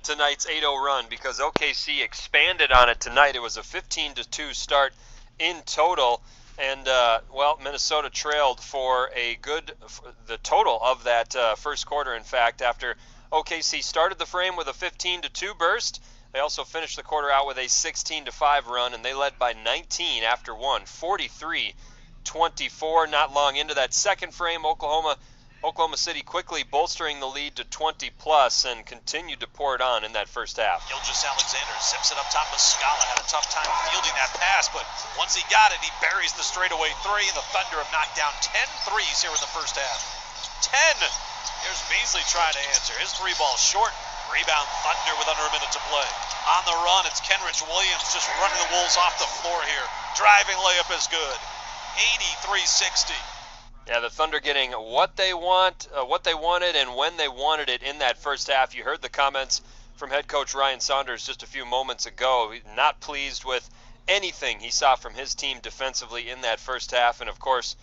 tonight's 8-0 run because OKC expanded on it tonight. It was a 15-2 start in total, and Minnesota trailed for the total of that first quarter. In fact, after OKC started the frame with a 15-2 burst, they also finished the quarter out with a 16-5 run, and they led by 19 after one, 43-24. Not long into that second frame, Oklahoma City quickly bolstering the lead to 20-plus and continued to pour it on in that first half. Gilgeous-Alexander zips it up top of Scala. Had a tough time fielding that pass, but once he got it, he buries the straightaway three, and the Thunder have knocked down 10 threes here in the first half. 10! Here's Beasley trying to answer. His three ball short. Rebound Thunder with under a minute to play. On the run, it's Kenrich Williams just running the Wolves off the floor here. Driving layup is good. 83-60. Yeah, the Thunder getting what they wanted, and when they wanted it in that first half. You heard the comments from head coach Ryan Saunders just a few moments ago. Not pleased with anything he saw from his team defensively in that first half, and of course,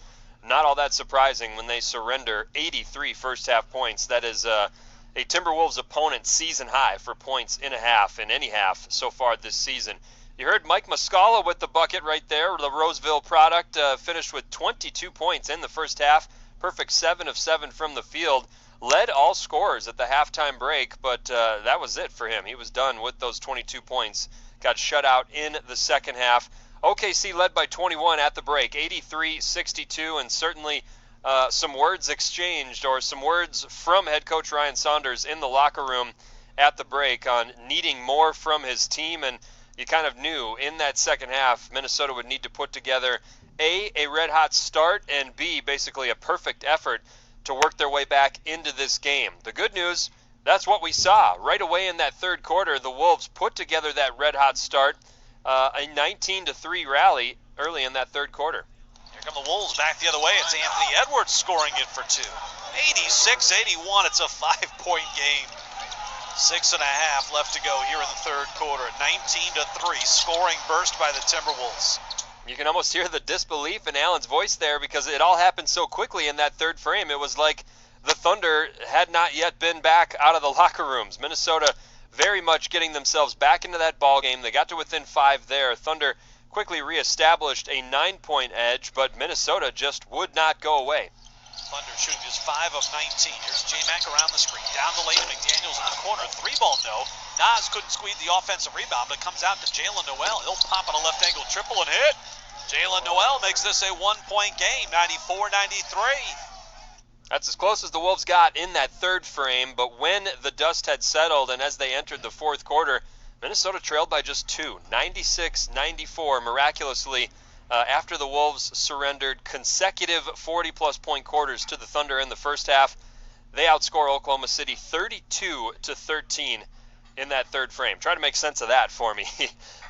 not all that surprising when they surrender 83 first half points. That is a Timberwolves opponent season high for points in a half in any half so far this season. You heard Mike Muscala with the bucket right there. The Roseville product finished with 22 points in the first half. Perfect 7 of 7 from the field. Led all scorers at the halftime break, but that was it for him. He was done with those 22 points. Got shut out in the second half. OKC led by 21 at the break, 83-62, and certainly some words exchanged, or some words from head coach Ryan Saunders in the locker room at the break on needing more from his team. And you kind of knew in that second half Minnesota would need to put together a red-hot start, and B, basically a perfect effort to work their way back into this game. The good news, that's what we saw. Right away in that third quarter, the Wolves put together that red-hot start, a 19-3 rally early in that third quarter. Here come the Wolves back the other way. It's Anthony Edwards scoring it for two. 86-81. It's a 5-point game. 6.5 left to go here in the third quarter. 19-3 scoring burst by the Timberwolves. You can almost hear the disbelief in Allen's voice there because it all happened so quickly in that third frame. It was like the Thunder had not yet been back out of the locker rooms. Minnesota very much getting themselves back into that ball game. They got to within 5 there. Thunder quickly reestablished a 9-point edge, but Minnesota just would not go away. Thunder shooting just 5 of 19. Here's J-Mac around the screen. Down the lane, McDaniels in the corner. 3-ball no. Nas couldn't squeeze the offensive rebound, but comes out to Jalen Noel. He'll pop on a left angle triple and hit. Jalen Noel makes this a 1-point game, 94-93. That's as close as the Wolves got in that third frame, but when the dust had settled and as they entered the fourth quarter, Minnesota trailed by just 2, 96-94, miraculously, after the Wolves surrendered consecutive 40-plus point quarters to the Thunder in the first half. They outscore Oklahoma City 32-13 in that third frame. Try to make sense of that for me.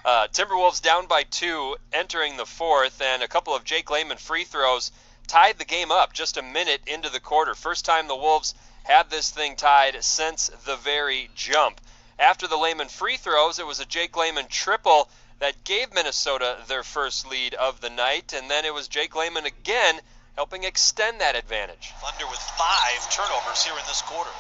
Timberwolves down by 2 entering the fourth, and a couple of Jake Layman free throws tied the game up just a minute into the quarter. First time the Wolves had this thing tied since the very jump. After the Layman free throws, it was a Jake Layman triple that gave Minnesota their first lead of the night, and then it was Jake Layman again helping extend that advantage. Thunder with 5 turnovers here in this quarter.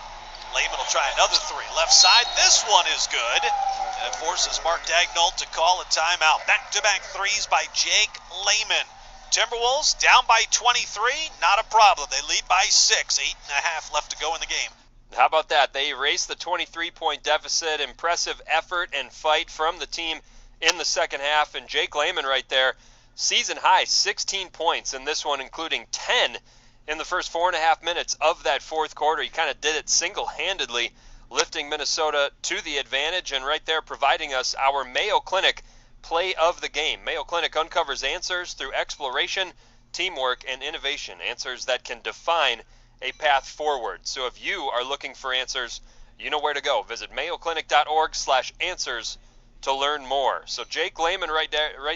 Layman will try another 3. Left side, this one is good. And it forces Mark Daigneault to call a timeout. Back-to-back threes by Jake Layman. Timberwolves down by 23, not a problem. They lead by 6, 8.5 left to go in the game. How about that? They erased the 23-point deficit. Impressive effort and fight from the team in the second half. And Jake Layman right there, season high, 16 points in this one, including 10 in the first 4.5 minutes of that fourth quarter. He kind of did it single-handedly, lifting Minnesota to the advantage, and right there providing us our Mayo Clinic play of the game. Mayo Clinic uncovers answers through exploration, teamwork, and innovation. Answers that can define a path forward. So if you are looking for answers, you know where to go. Visit mayoclinic.org/answers to learn more. So Jake Layman right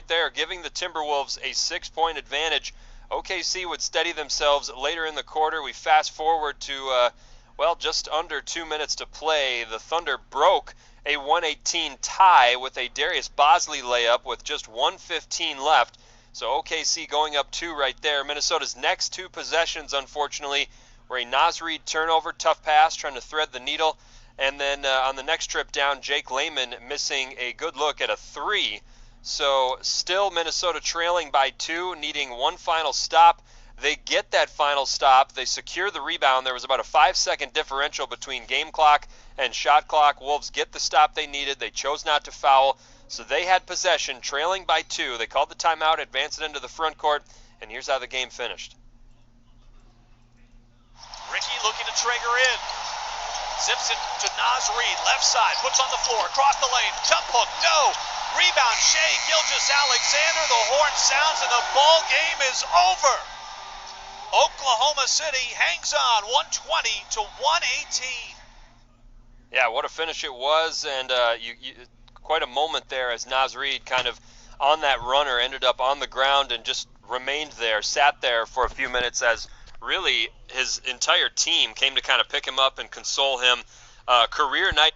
there giving the Timberwolves a 6-point advantage. OKC would steady themselves later in the quarter. We fast forward to, just under 2 minutes to play. The Thunder broke a 118 tie with a Darius Bosley layup with just 1:15 left. So OKC going up 2 right there. Minnesota's next 2 possessions, unfortunately, were a Naz Reid turnover, tough pass, trying to thread the needle, And then on the next trip down, Jake Lehman missing a good look at a 3. So still Minnesota trailing by 2, needing one final stop. They get that final stop. They secure the rebound. There was about a 5-second differential between game clock and shot clock. Wolves get the stop they needed. They chose not to foul. So they had possession, trailing by 2. They called the timeout, advanced it into the front court, and here's how the game finished. Ricky looking to trigger in. Zips it to Naz Reid, left side, puts on the floor, across the lane, jump hook, no. Rebound, Shea Gilgeous-Alexander, the horn sounds, and the ball game is over. Oklahoma City hangs on 120 to 118. Yeah, what a finish it was, and quite a moment there as Naz Reid kind of on that runner ended up on the ground and just remained there, sat there for a few minutes as really his entire team came to kind of pick him up and console him. Career night